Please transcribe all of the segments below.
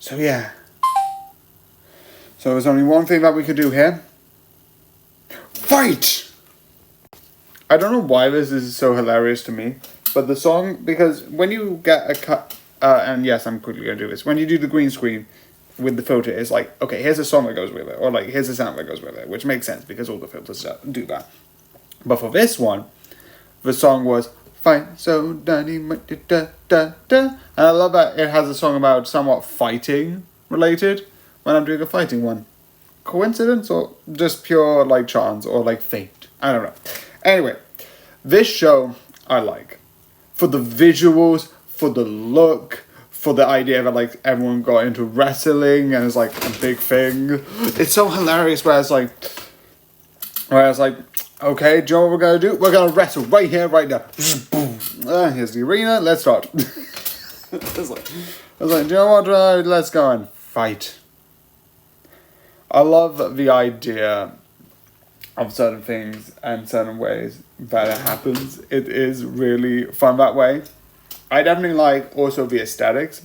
So yeah. So there's only one thing that we could do here. Fight! I don't know why this is so hilarious to me, but the song, because when you get a cut, and yes, I'm quickly going to do this, when you do the green screen with the filter, it's like, okay, here's a song that goes with it, or like, here's a sound that goes with it, which makes sense because all the filters do that. But for this one, the song was Fight So Dirty, da da da. And I love that it has a song about somewhat fighting related when I'm doing a fighting one. Coincidence or just pure like chance or like fate? I don't know. Anyway, this show I like. For the visuals, for the look, for the idea that like everyone got into wrestling and it's like a big thing. It's so hilarious where it's like, okay, do you know what we're gonna do? We're gonna wrestle right here, right now. Here's the arena, let's start. I was like, do you know what? Let's go and fight. I love the idea of certain things and certain ways that it happens. It is really fun that way. I definitely like also the aesthetics.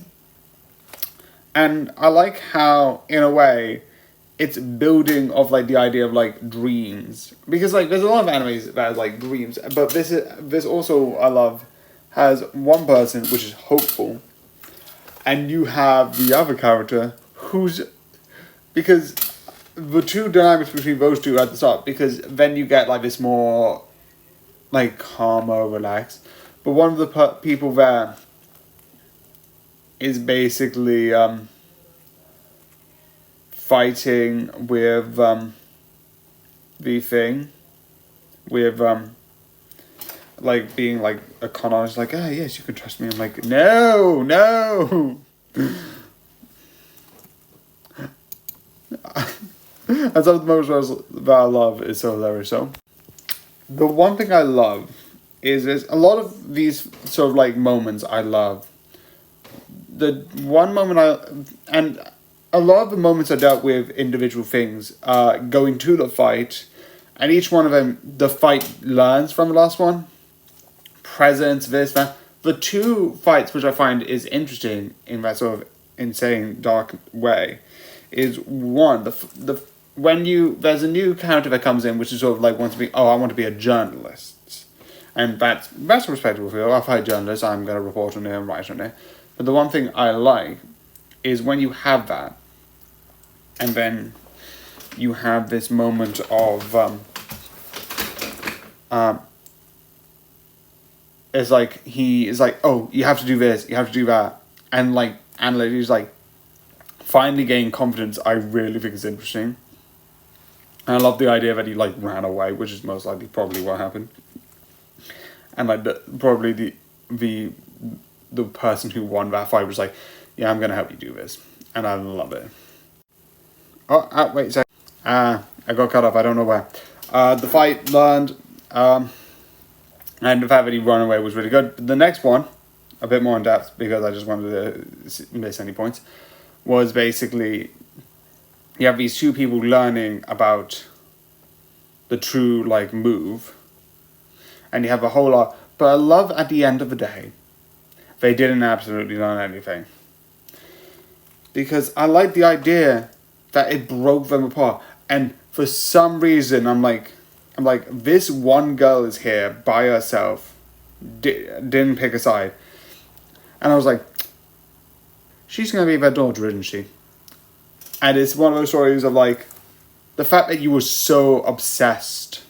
And I like how, in a way, it's building of like the idea of like dreams. Because like there's a lot of animes that has like dreams. But this also, I love, has one person which is hopeful. And you have the other character who's... Because... the two dynamics between those two at the start, because then you get like this more like calmer, relaxed. But one of the people there is basically fighting with the thing, with like being like a con artist, like, ah, yes, you can trust me. I'm like, no. And some of the moments that I love is so hilarious. So, the one thing I love is there's a lot of these sort of like moments I love. The one moment and a lot of the moments are dealt with individual things, going to the fight, and each one of them, the fight learns from the last one. Presence, this, that. The two fights which I find is interesting in that sort of insane, dark way is one, there's a new character that comes in which is sort of like wants to be, I want to be a journalist. And that's a respectable field. I'll fight journalists, I'm going to report on it and write on it. But the one thing I like is when you have that, and then you have this moment of, it's like, he is like, oh, you have to do this, you have to do that. And like, he's like, finally gain confidence, I really think is interesting. And I love the idea that he like ran away, which is most likely probably what happened. And like probably the person who won that fight was like, yeah, I'm gonna help you do this, and I love it. Oh, wait a sec. I got cut off. I don't know where. The fight learned, and the fact that he ran away was really good. The next one, a bit more in depth because I just wanted to miss any points, was basically you have these two people learning about the true like move, and you have a whole lot. But I love at the end of the day, they didn't absolutely learn anything, because I like the idea that it broke them apart. And for some reason, I'm like, this one girl is here by herself, didn't pick a side, and I was like, she's gonna be their daughter, isn't she? And it's one of those stories of like, the fact that you were so obsessed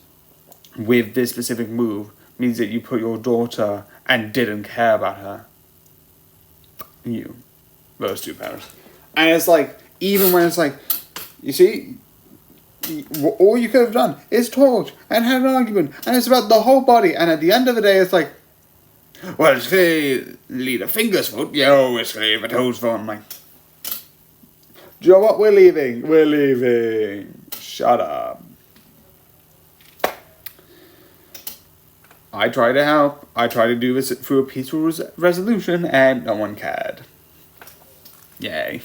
with this specific move means that you put your daughter and didn't care about her. Those two parents. And it's like, even when it's like, you see, all you could have done is talked and had an argument, and it's about the whole body, and at the end of the day, it's like, well, it's clearly the fingers fault, it's clearly the toes fault. I'm like, do you know what? We're leaving. Shut up. I try to help. I try to do this through a peaceful resolution, and no one cared. Yay.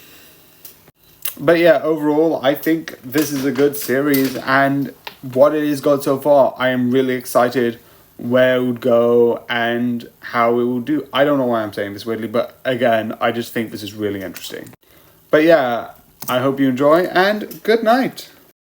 But yeah, overall, I think this is a good series, and what it has got so far, I am really excited where it would go and how it will do. I don't know why I'm saying this weirdly, but again, I just think this is really interesting. But yeah, I hope you enjoy, and good night.